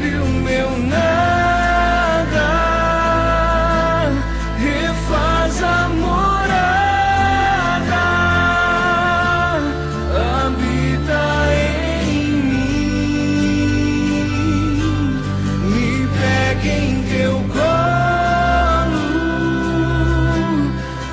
sempre o meu nada, refaz a morada, habita em mim, me pega em teu colo,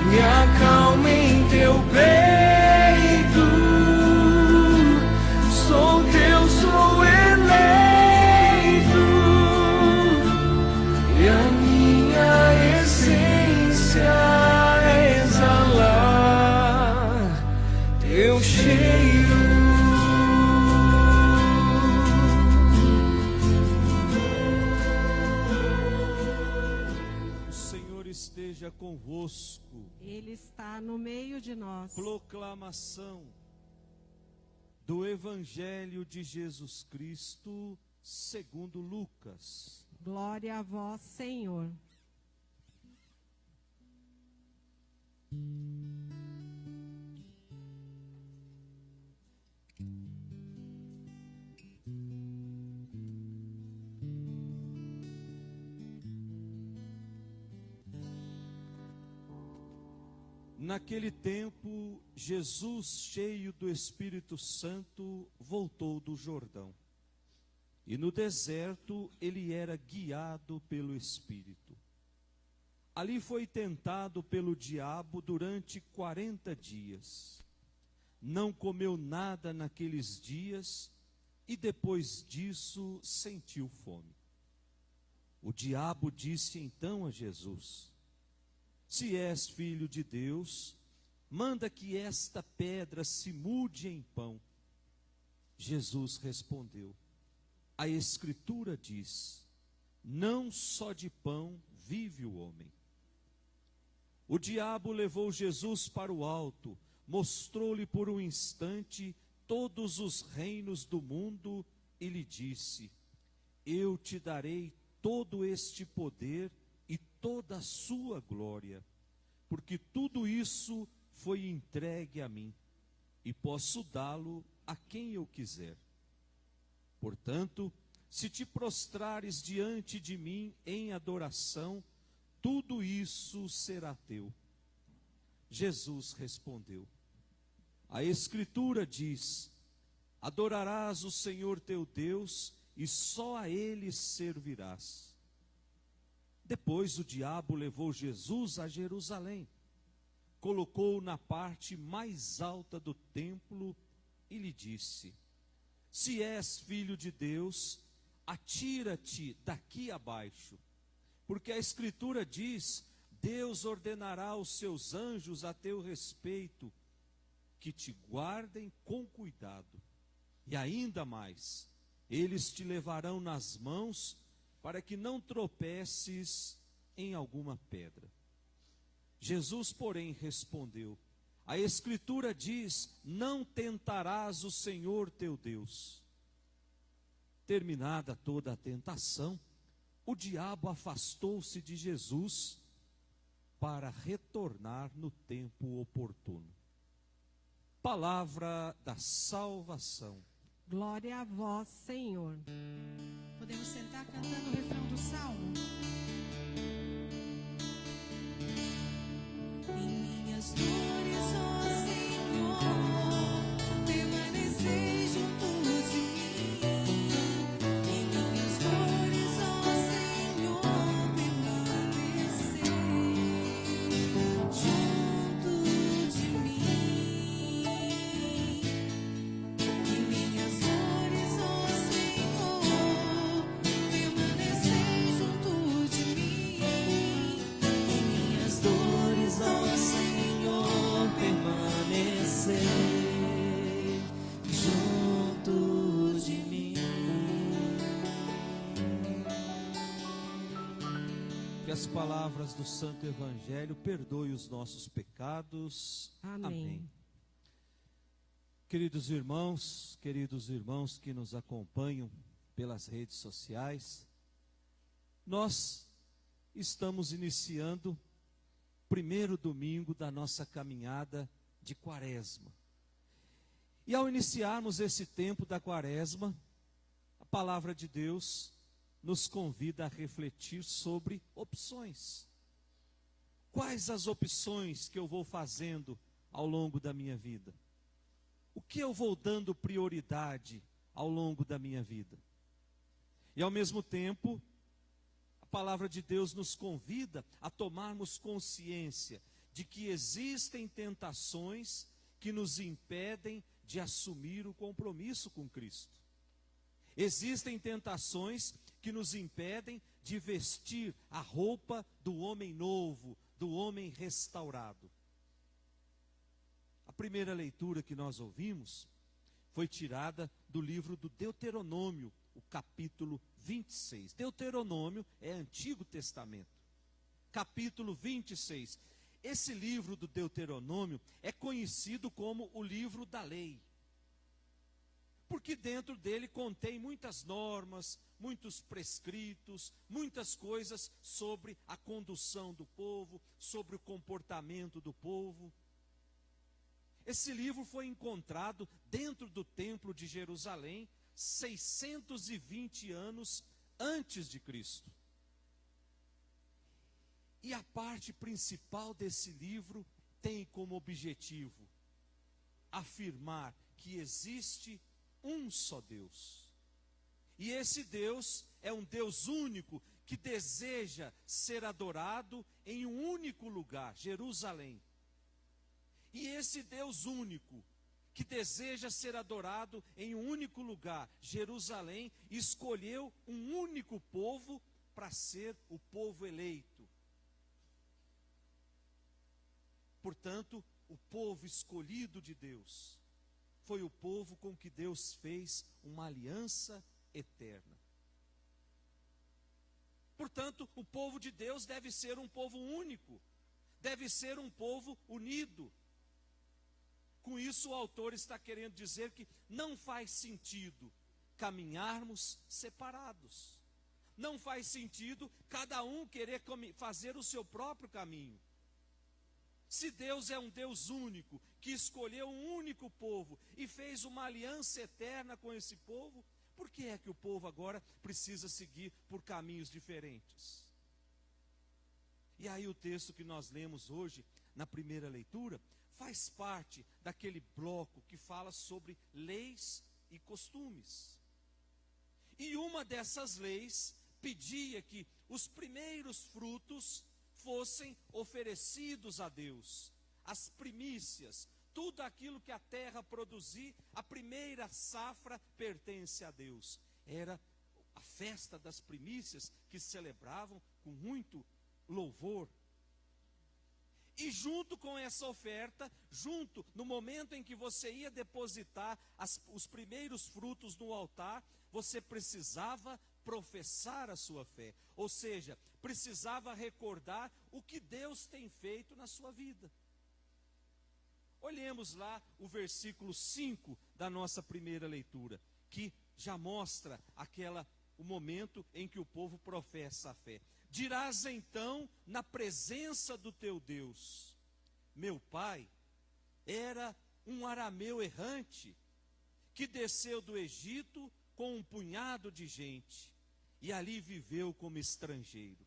me acalma em teu peito, sou teu, sou eleito, e a minha essência é exalar teu cheiro. O Senhor esteja convosco. Ele está no meio de nós. Proclamação do Evangelho de Jesus Cristo segundo Lucas. Glória a vós, Senhor. Naquele tempo, Jesus, cheio do Espírito Santo, voltou do Jordão. E no deserto ele era guiado pelo Espírito. Ali foi tentado pelo diabo durante 40 dias. Não comeu nada naqueles dias e depois disso sentiu fome. O diabo disse então a Jesus: se és filho de Deus, manda que esta pedra se mude em pão. Jesus respondeu: a Escritura diz, não só de pão vive o homem. O diabo levou Jesus para o alto, mostrou-lhe por um instante todos os reinos do mundo e lhe disse: eu te darei todo este poder e toda a sua glória, porque tudo isso foi entregue a mim, e posso dá-lo a quem eu quiser. Portanto, se te prostrares diante de mim em adoração, tudo isso será teu. Jesus respondeu: a Escritura diz, adorarás o Senhor teu Deus, e só a Ele servirás. Depois o diabo levou Jesus a Jerusalém, colocou-o na parte mais alta do templo e lhe disse: se és filho de Deus, atira-te daqui abaixo, porque a Escritura diz, Deus ordenará aos seus anjos a teu respeito, que te guardem com cuidado, e ainda mais, eles te levarão nas mãos, para que não tropeces em alguma pedra. Jesus, porém, respondeu: a Escritura diz, não tentarás o Senhor teu Deus. Terminada toda a tentação, o diabo afastou-se de Jesus para retornar no tempo oportuno. Palavra da salvação. Glória a vós, Senhor. Podemos sentar cantando o refrão do Salmo. Em minhas dores, ó Senhor, permanecei junto de mim. Em minhas dores, ó Senhor, permanecei junto de mim. Em minhas dores, ó Senhor, permanecei junto de mim. Em minhas dores, ó Senhor, permanecei junto de mim. Que as palavras do Santo Evangelho perdoem os nossos pecados. Amém. Queridos irmãos que nos acompanham pelas redes sociais, nós estamos iniciando o primeiro domingo da nossa caminhada de Quaresma. E ao iniciarmos esse tempo da Quaresma, a palavra de Deus nos convida a refletir sobre opções. Quais as opções que eu vou fazendo ao longo da minha vida? O que eu vou dando prioridade ao longo da minha vida? E ao mesmo tempo, a palavra de Deus nos convida a tomarmos consciência de que existem tentações que nos impedem de assumir o compromisso com Cristo. Existem tentações que nos impedem de vestir a roupa do homem novo, do homem restaurado. A primeira leitura que nós ouvimos foi tirada do livro do Deuteronômio, o capítulo 26. Deuteronômio é Antigo Testamento. Capítulo 26. Esse livro do Deuteronômio é conhecido como o livro da lei, porque dentro dele contém muitas normas, muitos prescritos, muitas coisas sobre a condução do povo, sobre o comportamento do povo. Esse livro foi encontrado dentro do templo de Jerusalém 620 anos antes de Cristo. E a parte principal desse livro tem como objetivo afirmar que existe um só Deus. E esse Deus é um Deus único que deseja ser adorado em um único lugar, Jerusalém. E esse Deus único que deseja ser adorado em um único lugar, Jerusalém, escolheu um único povo para ser o povo eleito. Portanto, o povo escolhido de Deus foi o povo com que Deus fez uma aliança eterna. Portanto, o povo de Deus deve ser um povo único, deve ser um povo unido. Com isso, o autor está querendo dizer que não faz sentido caminharmos separados. Não faz sentido cada um querer fazer o seu próprio caminho. Se Deus é um Deus único, que escolheu um único povo e fez uma aliança eterna com esse povo, por que é que o povo agora precisa seguir por caminhos diferentes? E aí o texto que nós lemos hoje, na primeira leitura, faz parte daquele bloco que fala sobre leis e costumes. E uma dessas leis pedia que os primeiros frutos fossem oferecidos a Deus, as primícias, tudo aquilo que a terra produzir, a primeira safra pertence a Deus. Era a festa das primícias que celebravam com muito louvor. E junto com essa oferta, junto no momento em que você ia depositar os primeiros frutos no altar, você precisava professar a sua fé, ou seja, precisava recordar o que Deus tem feito na sua vida. Olhemos lá o versículo 5 da nossa primeira leitura, que já mostra o momento em que o povo professa a fé. Dirás então na presença do teu Deus: meu pai era um arameu errante, que desceu do Egito com um punhado de gente, e ali viveu como estrangeiro.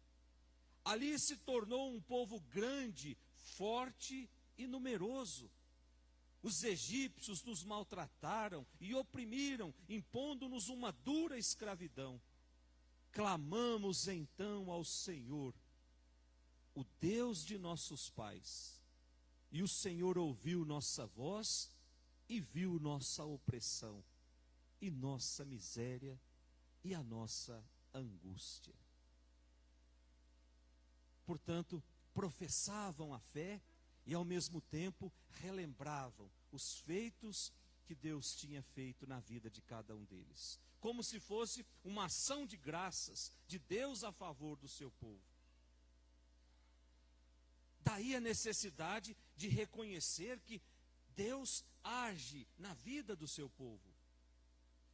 Ali se tornou um povo grande, forte e numeroso. Os egípcios nos maltrataram e oprimiram, impondo-nos uma dura escravidão. Clamamos então ao Senhor, o Deus de nossos pais, e o Senhor ouviu nossa voz e viu nossa opressão, e nossa miséria e a nossa angústia. Portanto, professavam a fé e ao mesmo tempo relembravam os feitos que Deus tinha feito na vida de cada um deles, como se fosse uma ação de graças de Deus a favor do seu povo. Daí a necessidade de reconhecer que Deus age na vida do seu povo.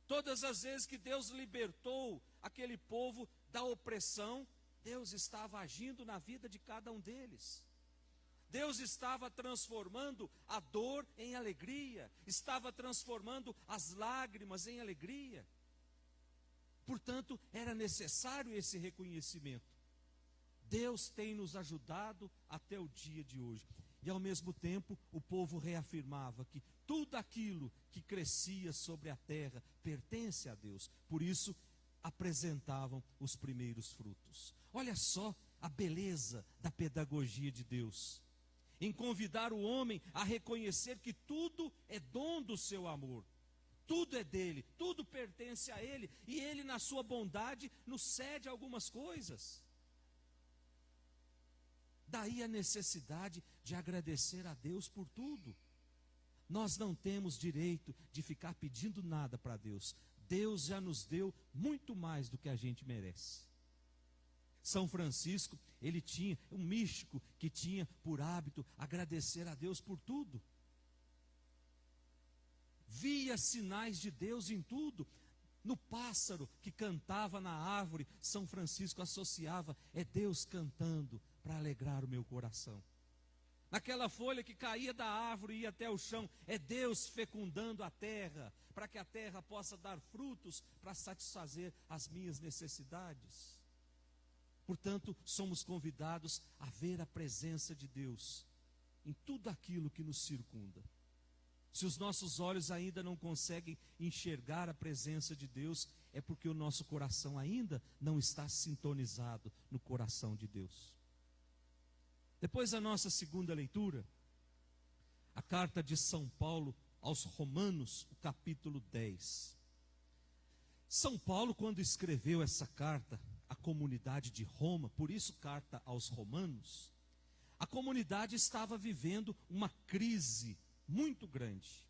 Todas as vezes que Deus libertou aquele povo da opressão, Deus estava agindo na vida de cada um deles. Deus estava transformando a dor em alegria, estava transformando as lágrimas em alegria. Portanto, era necessário esse reconhecimento. Deus tem nos ajudado até o dia de hoje. E ao mesmo tempo, o povo reafirmava que tudo aquilo que crescia sobre a terra pertence a Deus. Por isso, apresentavam os primeiros frutos. Olha só a beleza da pedagogia de Deus, em convidar o homem a reconhecer que tudo é dom do seu amor. Tudo é dele, tudo pertence a ele, e ele, na sua bondade, nos cede algumas coisas. Daí a necessidade de agradecer a Deus por tudo. Nós não temos direito de ficar pedindo nada para Deus. Deus já nos deu muito mais do que a gente merece. São Francisco, ele tinha um místico que tinha por hábito agradecer a Deus por tudo. Via sinais de Deus em tudo. No pássaro que cantava na árvore, São Francisco associava, é Deus cantando para alegrar o meu coração. Naquela folha que caía da árvore e ia até o chão, é Deus fecundando a terra, para que a terra possa dar frutos para satisfazer as minhas necessidades. Portanto, somos convidados a ver a presença de Deus em tudo aquilo que nos circunda. Se os nossos olhos ainda não conseguem enxergar a presença de Deus, é porque o nosso coração ainda não está sintonizado no coração de Deus. Depois da nossa segunda leitura, a carta de São Paulo aos Romanos, o capítulo 10. São Paulo, quando escreveu essa carta à comunidade de Roma, por isso carta aos Romanos, a comunidade estava vivendo uma crise muito grande.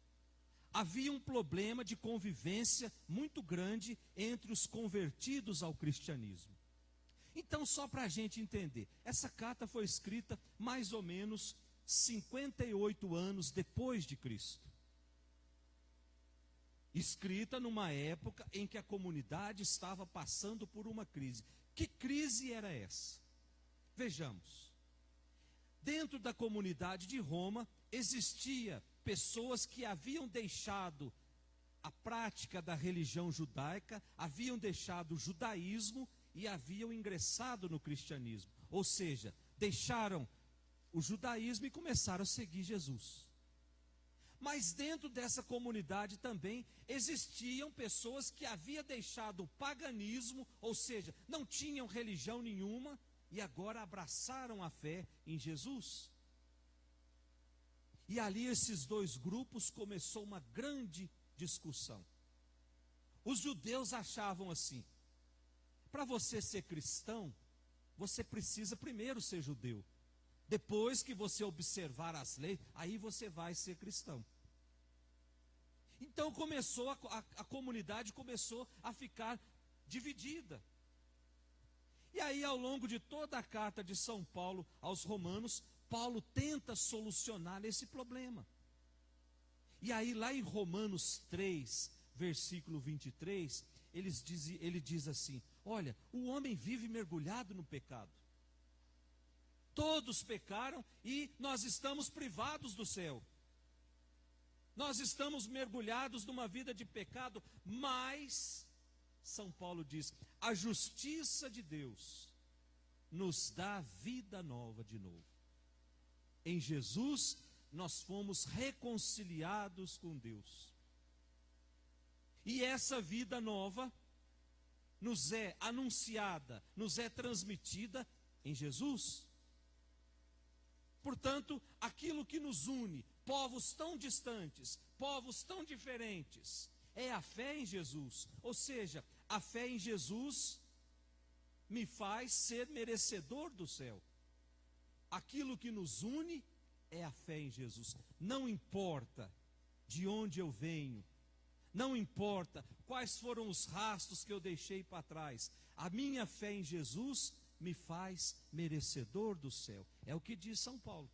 Havia um problema de convivência muito grande entre os convertidos ao cristianismo. Então, só para a gente entender, essa carta foi escrita mais ou menos 58 anos depois de Cristo. Escrita numa época em que a comunidade estava passando por uma crise. Que crise era essa? Vejamos. Dentro da comunidade de Roma, existia pessoas que haviam deixado a prática da religião judaica, haviam deixado o judaísmo e haviam ingressado no cristianismo. Ou seja, deixaram o judaísmo e começaram a seguir Jesus. Mas dentro dessa comunidade também existiam pessoas que haviam deixado o paganismo, ou seja, não tinham religião nenhuma, e agora abraçaram a fé em Jesus. E ali esses dois grupos começou uma grande discussão. Os judeus achavam assim: para você ser cristão, você precisa primeiro ser judeu. Depois que você observar as leis, aí você vai ser cristão. Então a comunidade começou a ficar dividida. E aí, ao longo de toda a carta de São Paulo aos Romanos, Paulo tenta solucionar esse problema. E aí, lá em Romanos 3, versículo 23, ele diz assim: olha, o homem vive mergulhado no pecado. Todos pecaram e nós estamos privados do céu. Nós estamos mergulhados numa vida de pecado, mas São Paulo diz: a justiça de Deus nos dá vida nova de novo. Em Jesus nós fomos reconciliados com Deus. E essa vida nova nos é anunciada, nos é transmitida em Jesus. Portanto, aquilo que nos une, povos tão distantes, povos tão diferentes, é a fé em Jesus. Ou seja, a fé em Jesus me faz ser merecedor do céu. Aquilo que nos une é a fé em Jesus. Não importa de onde eu venho, não importa quais foram os rastros que eu deixei para trás, a minha fé em Jesus me faz merecedor do céu. É o que diz São Paulo.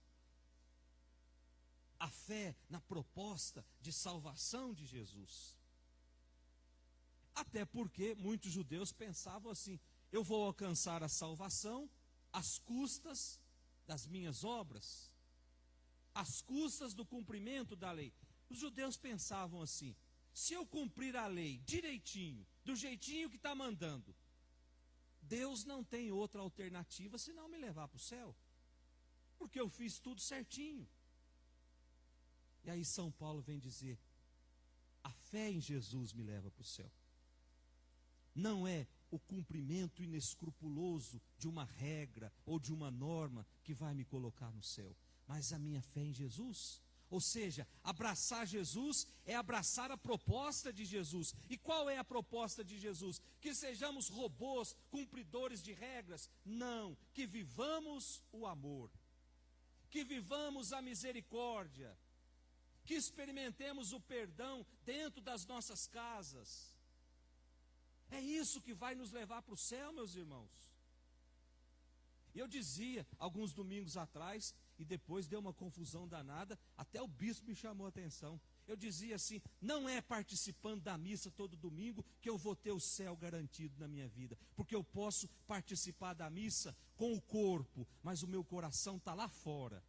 A fé na proposta de salvação de Jesus. Até porque muitos judeus pensavam assim: eu vou alcançar a salvação às custas das minhas obras, às custas do cumprimento da lei. Os judeus pensavam assim: se eu cumprir a lei direitinho, do jeitinho que está mandando. Deus não tem outra alternativa senão me levar para o céu, porque eu fiz tudo certinho. E aí São Paulo vem dizer: a fé em Jesus me leva para o céu. Não é o cumprimento inescrupuloso de uma regra ou de uma norma que vai me colocar no céu, mas a minha fé em Jesus. Ou seja, abraçar Jesus é abraçar a proposta de Jesus. E qual é a proposta de Jesus? Que sejamos robôs, cumpridores de regras? Não, que vivamos o amor, que vivamos a misericórdia, que experimentemos o perdão dentro das nossas casas. É isso que vai nos levar para o céu, meus irmãos. E eu dizia, alguns domingos atrás, e depois deu uma confusão danada, até o bispo me chamou a atenção. Eu dizia assim: não é participando da missa todo domingo que eu vou ter o céu garantido na minha vida, porque eu posso participar da missa com o corpo, mas o meu coração está lá fora.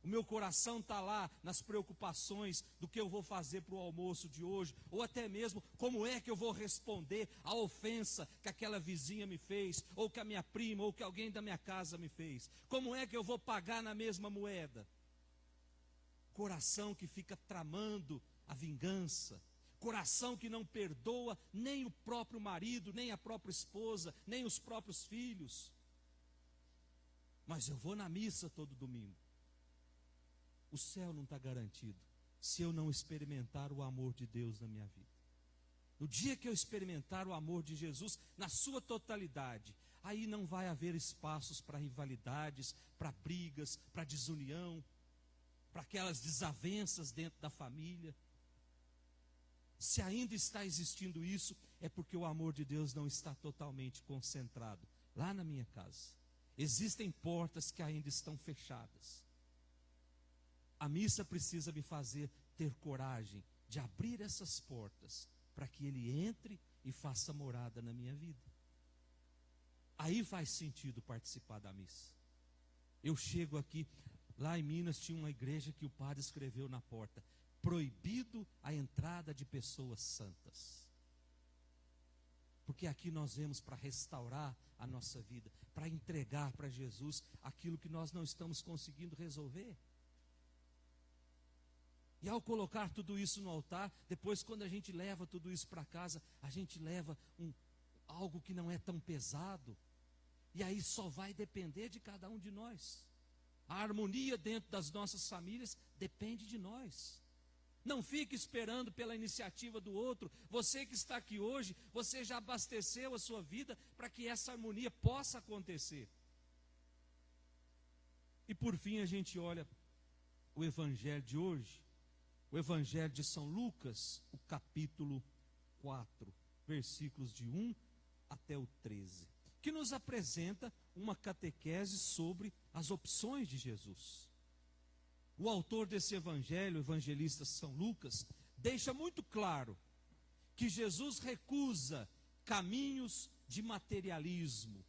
O meu coração está lá nas preocupações do que eu vou fazer para o almoço de hoje, ou até mesmo como é que eu vou responder à ofensa que aquela vizinha me fez, ou que a minha prima, ou que alguém da minha casa me fez. Como é que eu vou pagar na mesma moeda? Coração que fica tramando a vingança, coração que não perdoa nem o próprio marido, nem a própria esposa, nem os próprios filhos. Mas eu vou na missa todo domingo. O céu não está garantido se eu não experimentar o amor de Deus na minha vida. No dia que eu experimentar o amor de Jesus na sua totalidade, aí não vai haver espaços para rivalidades, para brigas, para desunião, para aquelas desavenças dentro da família. Se ainda está existindo isso, é porque o amor de Deus não está totalmente concentrado lá na minha casa. Existem portas que ainda estão fechadas. A missa precisa me fazer ter coragem de abrir essas portas, para que Ele entre e faça morada na minha vida. Aí faz sentido participar da missa. Eu chego aqui, lá em Minas tinha uma igreja que o padre escreveu na porta: proibido a entrada de pessoas santas. Porque aqui nós vemos para restaurar a nossa vida, para entregar para Jesus aquilo que nós não estamos conseguindo resolver. E ao colocar tudo isso no altar, depois quando a gente leva tudo isso para casa, a gente leva algo que não é tão pesado. E aí só vai depender de cada um de nós. A harmonia dentro das nossas famílias depende de nós. Não fique esperando pela iniciativa do outro. Você que está aqui hoje, você já abasteceu a sua vida para que essa harmonia possa acontecer. E por fim a gente olha o evangelho de hoje. O Evangelho de São Lucas, o capítulo 4, versículos de 1 até o 13, que nos apresenta uma catequese sobre as opções de Jesus. O autor desse evangelho, o evangelista São Lucas, deixa muito claro que Jesus recusa caminhos de materialismo.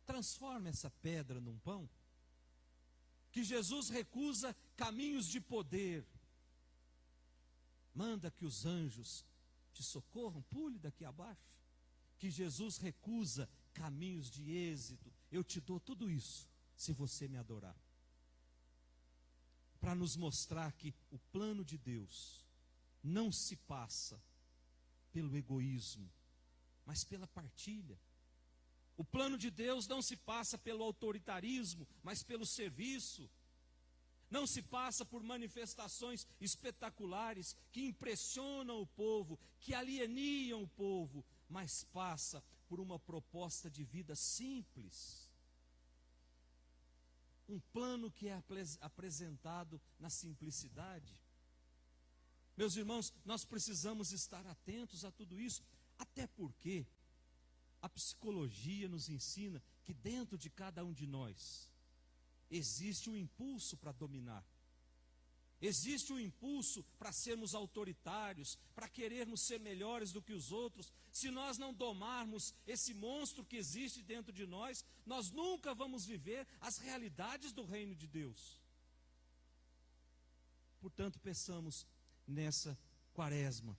Transforma essa pedra num pão. Que Jesus recusa caminhos de poder. Manda que os anjos te socorram, pule daqui abaixo. Que Jesus recusa caminhos de êxito. Eu te dou tudo isso se você me adorar. Para nos mostrar que o plano de Deus não se passa pelo egoísmo, mas pela partilha. O plano de Deus não se passa pelo autoritarismo, mas pelo serviço. Não se passa por manifestações espetaculares que impressionam o povo, que alienam o povo, mas passa por uma proposta de vida simples. Um plano que é apresentado na simplicidade. Meus irmãos, nós precisamos estar atentos a tudo isso, até porque a psicologia nos ensina que dentro de cada um de nós existe um impulso para dominar. Existe um impulso para sermos autoritários, para querermos ser melhores do que os outros. Se nós não domarmos esse monstro que existe dentro de nós, nós nunca vamos viver as realidades do reino de Deus. Portanto, peçamos nessa quaresma,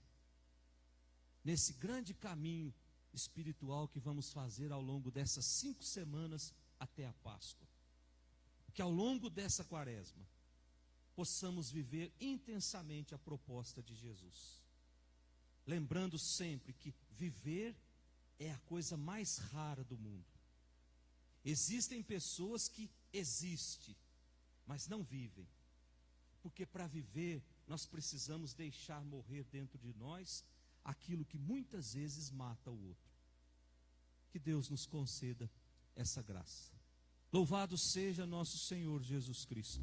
nesse grande caminho espiritual que vamos fazer ao longo dessas 5 semanas até a Páscoa. Que ao longo dessa quaresma, possamos viver intensamente a proposta de Jesus. Lembrando sempre que viver é a coisa mais rara do mundo. Existem pessoas que existem, mas não vivem. Porque para viver, nós precisamos deixar morrer dentro de nós aquilo que muitas vezes mata o outro. Que Deus nos conceda essa graça. Louvado seja nosso Senhor Jesus Cristo.